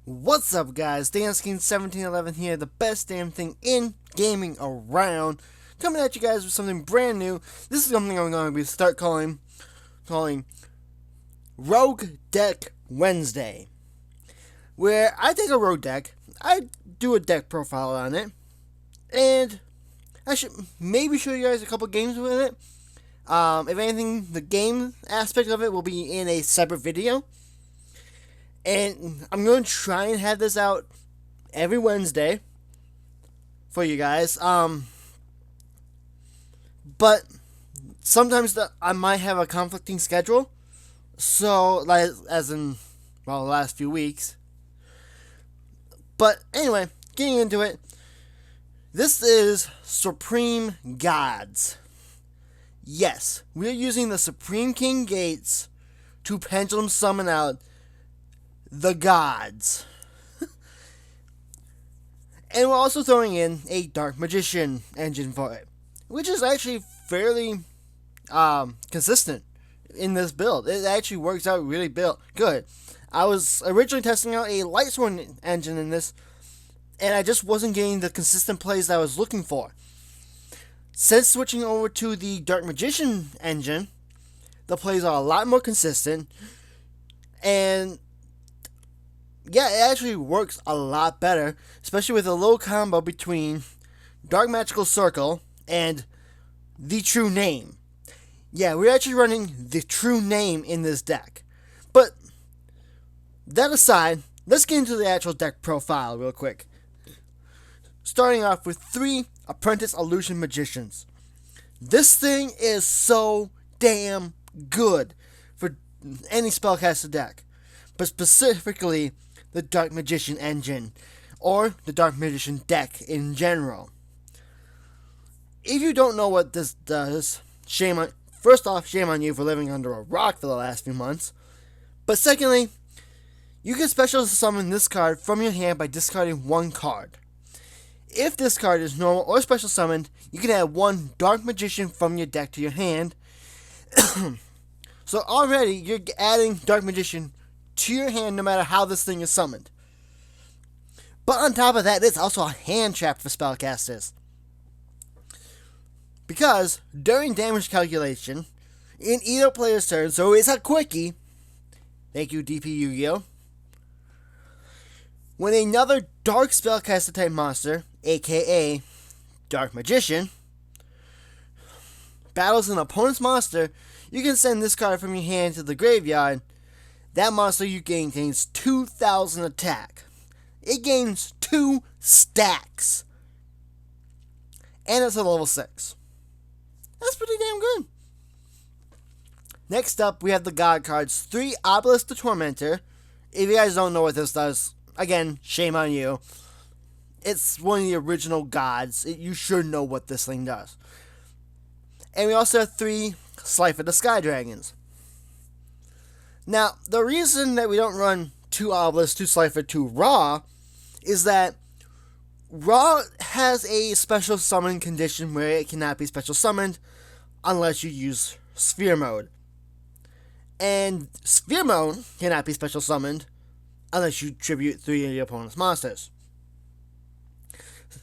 What's up, guys? DansKing1711 here, the best damn thing in gaming around. Coming at you guys with something brand new. This is something I'm going to start calling Rogue Deck Wednesday, where I take a rogue deck, I do a deck profile on it, and I should maybe show you guys a couple games with it. If anything, the game aspect of it will be in a separate video. And I'm going to try and have this out every Wednesday for you guys. But sometimes I might have a conflicting schedule. So, like, as in, the last few weeks. But anyway, getting into it. This is Supreme Gods. Yes, we're using the Supreme King Gates to pendulum summon out the gods. And we're also throwing in a Dark Magician engine for it, which is actually fairly consistent in this build. It actually works out really good. I was originally testing out a Lightsworn engine in this, and I just wasn't getting the consistent plays that I was looking for. Since switching over to the Dark Magician engine, the plays are a lot more consistent, and yeah, it actually works a lot better, especially with a little combo between Dark Magical Circle and the True Name. Yeah, we're actually running the True Name in this deck. But that aside, let's get into the actual deck profile real quick. Starting off with 3 Apprentice Illusion Magicians. This thing is so damn good for any spellcaster deck, but specifically the Dark Magician engine, or the Dark Magician deck in general. If you don't know what this does, first off, shame on you for living under a rock for the last few months. But secondly, you can special summon this card from your hand by discarding 1 card. If this card is normal or special summoned, you can add 1 Dark Magician from your deck to your hand. So already, you're adding Dark Magician to your hand no matter how this thing is summoned. But on top of that, it's also a hand trap for spellcasters. Because during damage calculation, in either player's turn, so it's a quickie, thank you DP Yu-Gi-Oh! When another Dark Spellcaster type monster, aka Dark Magician, battles an opponent's monster, you can send this card from your hand to the graveyard. That monster you gain gains 2,000 attack. It gains 2 stacks. And it's a level 6. That's pretty damn good. Next up, we have the God cards. 3 Obelisk the Tormentor. If you guys don't know what this does, again, shame on you. It's one of the original gods. You should know what this thing does. And we also have 3 Slifer the Sky Dragons. Now, the reason that we don't run 2 Obelisks, 2 Slifer, 2 Raw is that Raw has a special summon condition where it cannot be special summoned unless you use Sphere Mode. And Sphere Mode cannot be special summoned unless you tribute 3 of your opponent's monsters.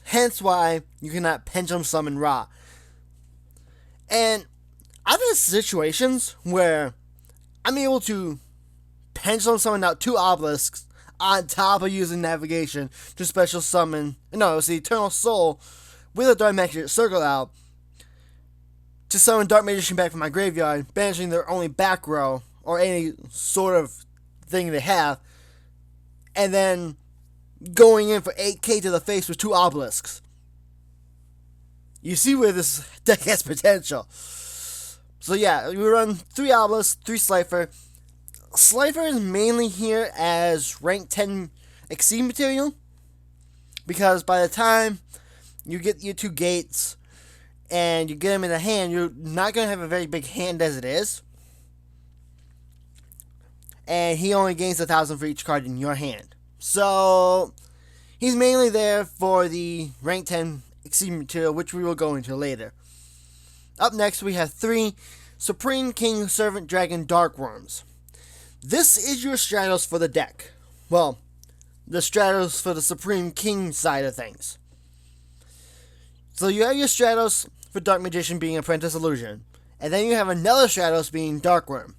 Hence why you cannot pendulum summon Ra. And I've had situations where I'm able to pendulum summon out 2 obelisks on top of using navigation to special summon, no, it's the Eternal Soul with a Dark Magic Circle out to summon Dark Magician back from my graveyard, banishing their only back row or any sort of thing they have, and then going in for 8k to the face with 2 obelisks. You see where this deck has potential. So yeah, we run 3 obelisks, 3 Slifer. Slifer is mainly here as rank 10 Exceed material, because by the time you get your 2 gates and you get them in the hand, you're not going to have a very big hand as it is. And he only gains 1,000 for each card in your hand. So he's mainly there for the rank 10 Exceed material, which we will go into later. Up next, we have 3 Supreme King Servant Dragon Dark Worms. This is your Stratos for the deck. Well, the Stratos for the Supreme King side of things. So you have your Stratos for Dark Magician being Apprentice Illusion, and then you have another Stratos being Darkworm,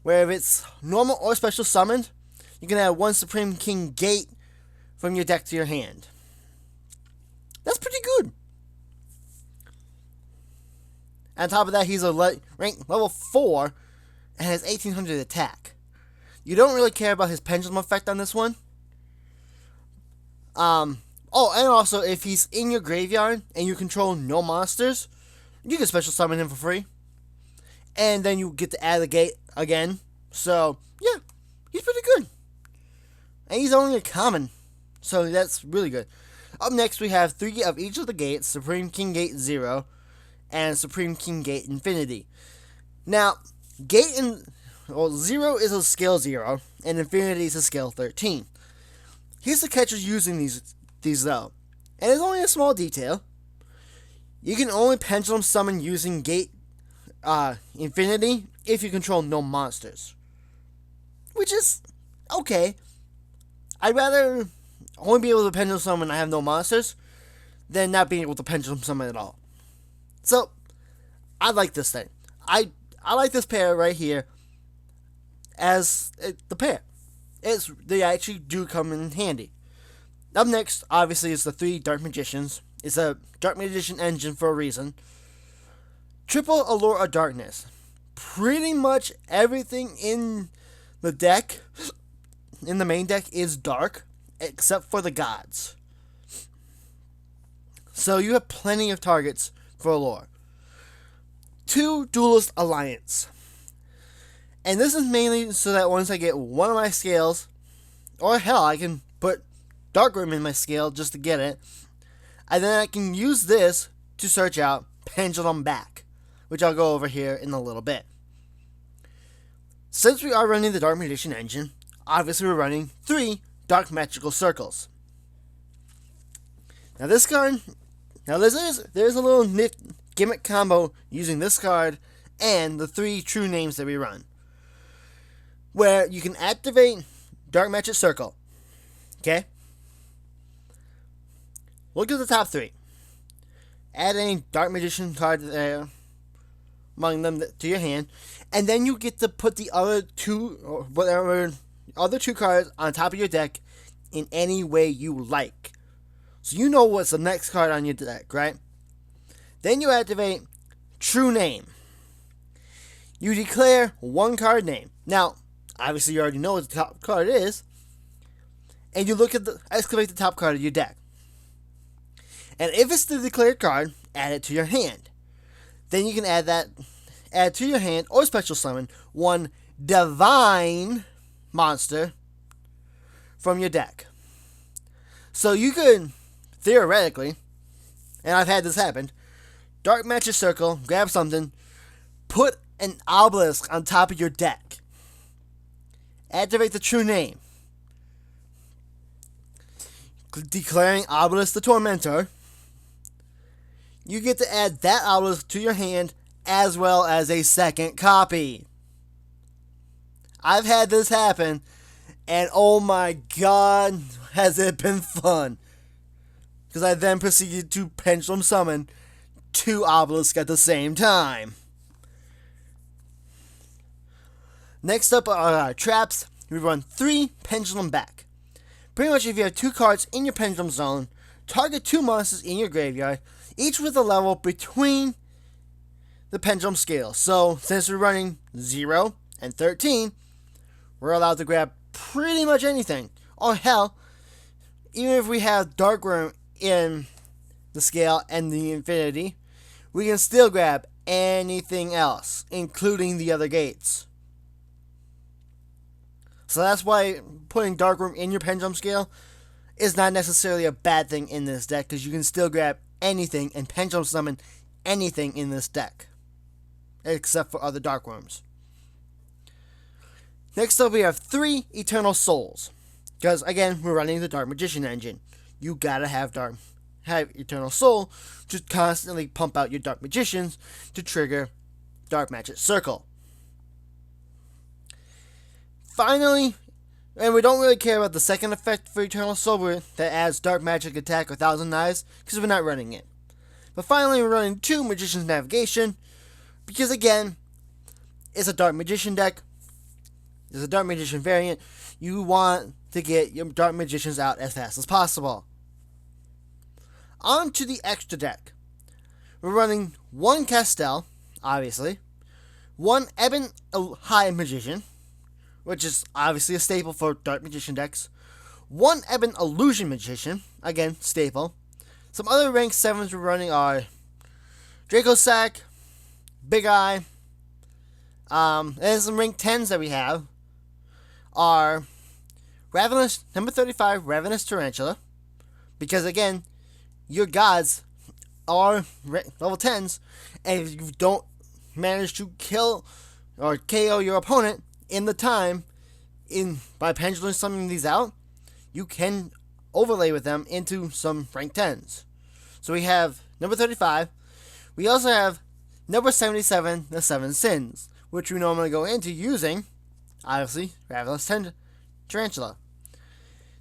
where if it's normal or special summoned, you can add one Supreme King Gate from your deck to your hand. That's pretty good. On top of that, he's a rank level 4 and has 1800 attack. You don't really care about his pendulum effect on this one. And also, if he's in your graveyard and you control no monsters, you can special summon him for free. And then you get to add the gate again. So, yeah, he's pretty good. And he's only a common, so that's really good. Up next, we have 3 of each of the gates, Supreme King Gate 0 and Supreme King Gate Infinity. Now, 0 is a scale 0, and Infinity is a scale 13. Here's the catch of using these though, and it's only a small detail. You can only pendulum summon using Gate Infinity if you control no monsters, which is okay. I'd rather only be able to pendulum summon when I have no monsters than not being able to pendulum summon at all. So, I like this thing. I like this pair right here as the pair. They actually do come in handy. Up next, obviously, is the 3 Dark Magicians. It's a Dark Magician engine for a reason. Triple Allure of Darkness. Pretty much everything in the deck, in the main deck, is dark, except for the gods. So you have plenty of targets for Allure. 2 Duelist Alliance. And this is mainly so that once I get one of my scales, or hell, I can put Darkroom in my scale just to get it, and then I can use this to search out Pendulum Back, which I'll go over here in a little bit. Since we are running the Dark Magician engine, obviously we're running 3 Dark Magical Circles. Now this card, there's a little gimmick combo using this card and the 3 true names that we run, where you can activate Dark Magic Circle. Okay? Look at the top 3. Add any Dark Magician card there among them to your hand, and then you get to put the other 2 or whatever other 2 cards on top of your deck in any way you like. So you know what's the next card on your deck, right? Then you activate True Name. You declare 1 card name. Now, obviously you already know what the top card is, and you excavate the top card of your deck. And if it's the declared card, add it to your hand. Then you can add to your hand or special summon 1 divine monster from your deck. So you could, theoretically, and I've had this happen, Dark Magic Circle, grab something, put an obelisk on top of your deck. Activate the true name. Declaring Obelisk the Tormentor. You get to add that obelisk to your hand as well as a second copy. I've had this happen, and oh my god, has it been fun. Because I then proceeded to pendulum summon 2 obelisks at the same time. Next up are our traps. We run 3 Pendulum Back. Pretty much if you have 2 cards in your Pendulum Zone, target 2 monsters in your graveyard, each with a level between the Pendulum scale. So, since we're running 0 and 13, we're allowed to grab pretty much anything. Or hell, even if we have Darkworm in the scale and the Infinity, we can still grab anything else, including the other gates. So that's why putting Darkroom in your Pendulum scale is not necessarily a bad thing in this deck, because you can still grab anything and Pendulum summon anything in this deck, except for other Darkworms. Next up, we have 3 Eternal Souls, because again, we're running the Dark Magician engine. You gotta have Eternal Soul to constantly pump out your Dark Magicians to trigger Dark Magic Circle. Finally, And we don't really care about the second effect for Eternal Silver that adds Dark Magic Attack or Thousand Knives, because we're not running it. But finally, we're running 2 Magician's Navigation, because again, it's a Dark Magician deck. It's a Dark Magician variant. You want to get your Dark Magicians out as fast as possible. On to the extra deck. We're running 1 Castell, obviously, 1 Ebon High Magician, which is obviously a staple for Dark Magician decks, 1 Ebon Illusion Magician, again, staple. Some other rank 7s we're running are Draco Sack, Big Eye, and some rank 10s that we have are Ravenous, number 35, Ravenous Tarantula, because again, your gods are level 10s, and if you don't manage to kill or KO your opponent in the time by pendulum summoning these out, you can overlay with them into some rank 10s. So we have number 35. We also have number 77, the 7 Sins, which we normally go into using, obviously, Ravenous Tarantula.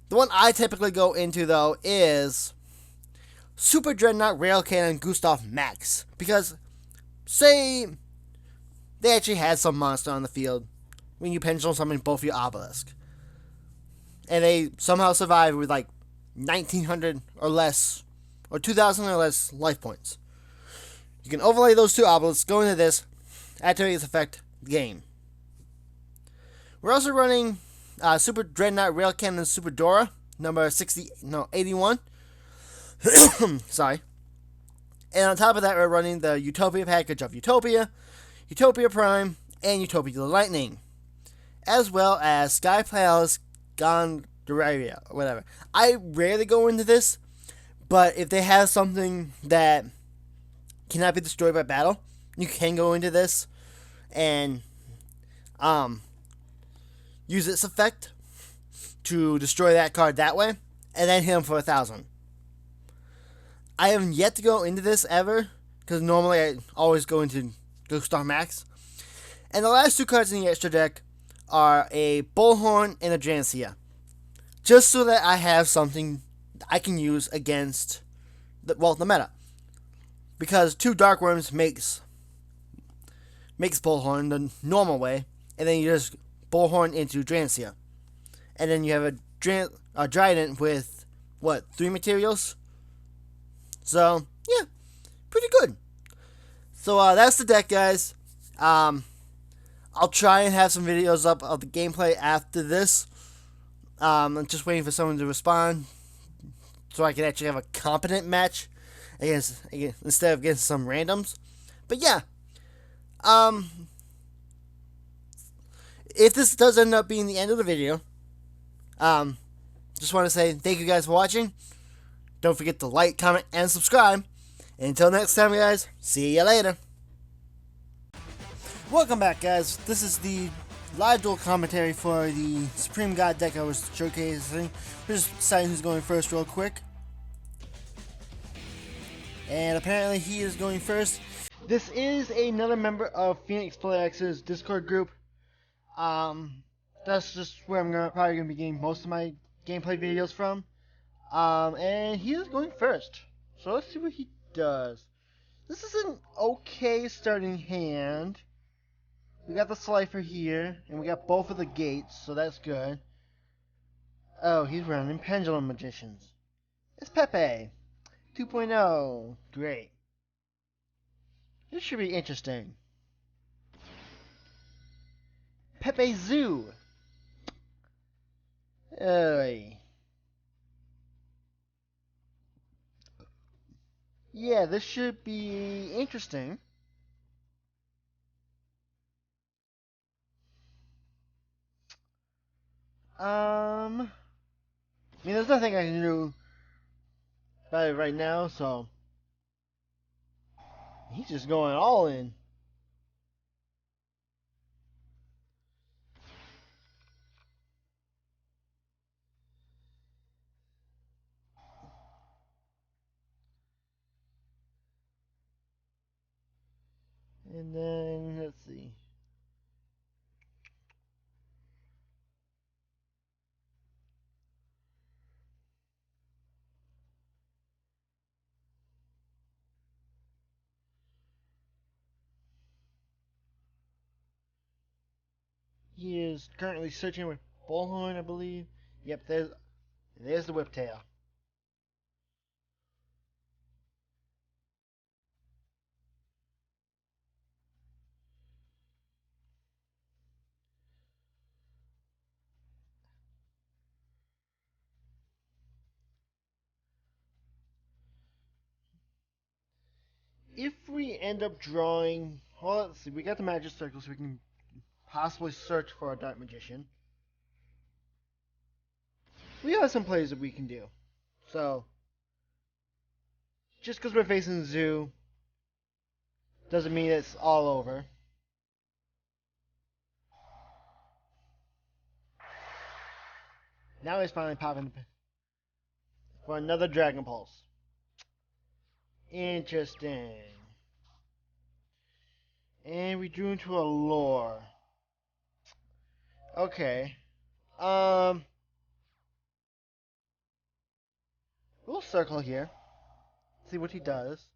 The one I typically go into, though, is Super Dreadnought Rail Cannon Gustav Max. Because, say, they actually had some monster on the field when you pendulum summon both your obelisk, and they somehow survive with like 1900 or less, or 2000 or less life points. You can overlay those 2 obelisks, go into this, activate its effect, game. We're also running Super Dreadnought Rail Cannon Super Dora, number 81. Sorry. And on top of that, we're running the Utopia package of Utopia, Utopia Prime, and Utopia the Lightning, as well as Sky Palace Gondoria, or whatever. I rarely go into this, but if they have something that cannot be destroyed by battle, you can go into this and use its effect to destroy that card that way, and then hit him for 1,000. I haven't yet to go into this ever, because normally I always go into Gustav Max. And the last 2 cards in the extra deck are a Bullhorn and a Jancia, just so that I have something I can use against the meta. Because 2 Dark Worms makes Bullhorn the normal way, and then you just Bullhorn into Drancia. And then you have a Trident with, 3 materials? So, yeah, pretty good. So, that's the deck, guys. I'll try and have some videos up of the gameplay after this. I'm just waiting for someone to respond so I can actually have a competent match instead of against some randoms. But yeah, if this does end up being the end of the video, just want to say thank you guys for watching. Don't forget to like, comment, and subscribe. And until next time, guys, see you later. Welcome back, guys. This is the live duel commentary for the Supreme God deck I was showcasing. We're just deciding who's going first real quick. And apparently he is going first. This is another member of Phoenix PlayX's Discord group. That's just where I'm probably going to be getting most of my gameplay videos from. And he is going first. So let's see what he does. This is an okay starting hand. We got the Slifer here, and we got both of the gates, so that's good. Oh, he's running Pendulum Magicians. It's Pepe 2.0. Great. This should be interesting. Pepe Zoo. Yeah, this should be interesting. I mean, there's nothing I can do about it right now, so he's just going all in. And then, let's see. He is currently searching with Bullhorn, I believe. Yep, there's the Whiptail. If we end up drawing, well, let's see, we got the magic circle, so we can possibly search for a Dark Magician. We have some plays that we can do. So, just because we're facing the zoo doesn't mean it's all over. Now he's finally popping for another Dragon Pulse. Interesting. And we drew into a lore. Okay. Um, we'll circle here. See what he does.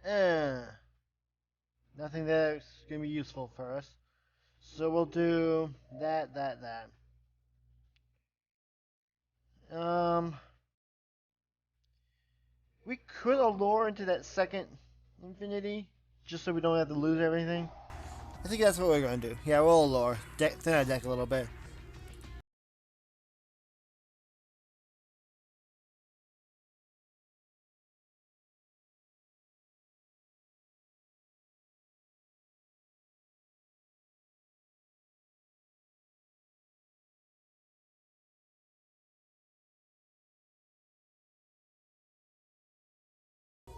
Eh, nothing that's gonna be useful for us. So we'll do that. Um, we could allure into that second infinity, just so we don't have to lose everything. I think that's what we're gonna do. Yeah, we'll allure. Thin our deck a little bit.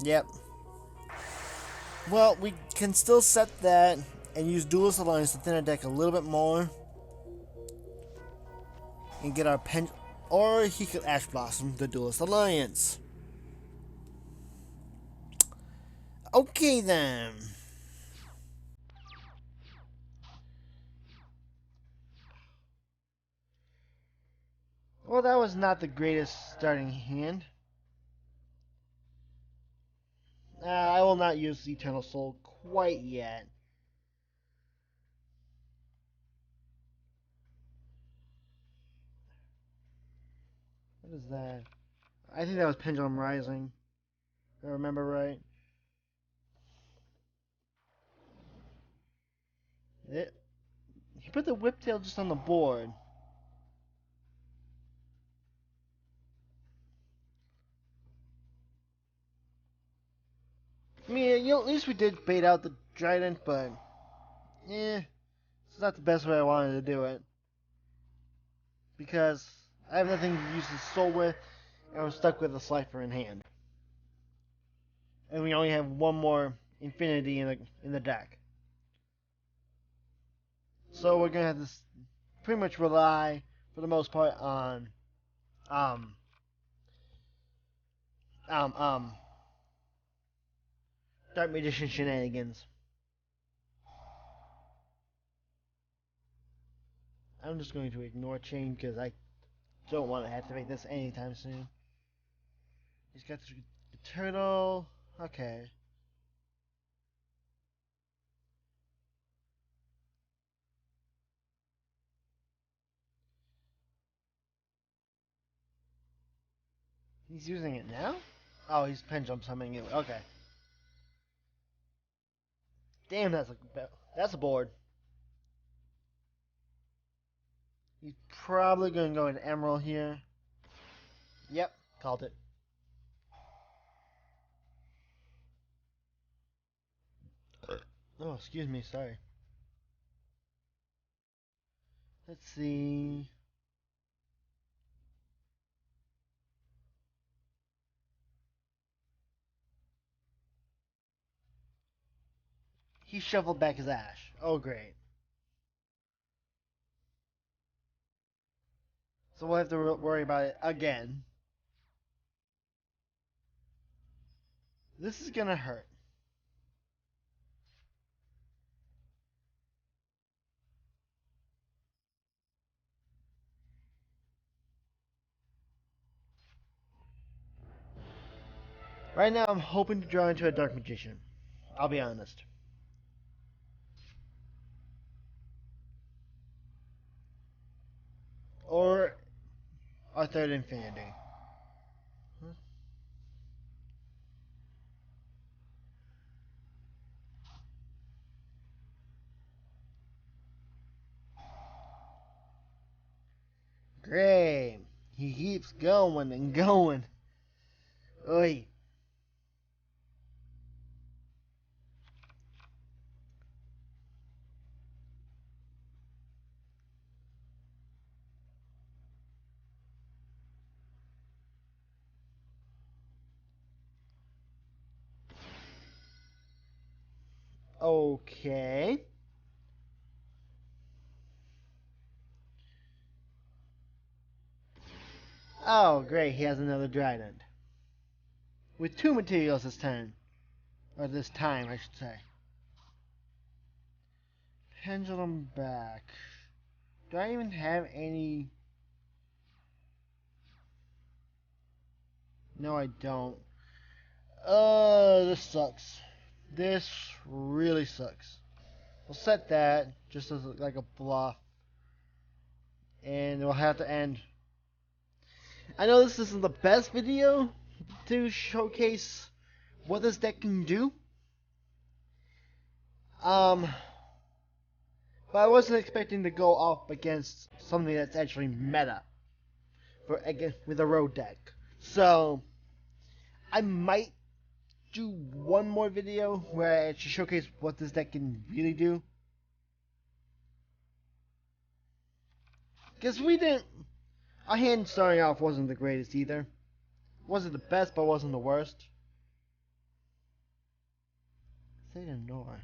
Yep. Well, we can still set that and use Duelist Alliance to thin our deck a little bit more and get our pen. Or he could Ash Blossom the Duelist Alliance. Okay then. Well, that was not the greatest starting hand. I will not use Eternal Soul quite yet. What is that? I think that was Pendulum Rising. If I remember right. It, he put the Whiptail just on the board. I mean, at least we did bait out the Trident, but it's not the best way I wanted to do it because I have nothing to use the soul with, and I'm stuck with a Slifer in hand, and we only have one more Infinity in the deck. So we're gonna have to pretty much rely, for the most part, on um um um Dark Magician shenanigans. I'm just going to ignore Chain because I don't want to activate this anytime soon. He's got the turtle. Okay. He's using it now? Oh, he's pendulum summoning it. Okay. Damn, that's a board. He's probably going to go in Emerald here. Yep, called it. Oh, excuse me, sorry. Let's see. He shuffled back his Ash. Oh, great. So we'll have to worry about it again. This is gonna hurt. Right now, I'm hoping to draw into a Dark Magician. I'll be honest. Or a third Infinity. Great. He keeps going and going. Oi. Okay. Oh, great. He has another Trident. With 2 materials this turn. Or this time, I should say. Pendulum back. Do I even have any... No, I don't. This sucks. This really sucks. We'll set that just as like a bluff. And we'll have to end. I know this isn't the best video to showcase what this deck can do. But I wasn't expecting to go up against something that's actually meta for again with a road deck. So I might do one more video where I actually showcase what this deck can really do. Because we didn't. Our hand starting off wasn't the greatest either. Wasn't the best, but wasn't the worst. Say ignore.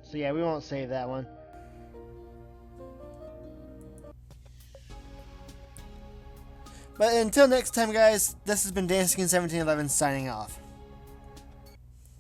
So yeah, we won't save that one. But until next time, guys, this has been Dancing 1711 signing off.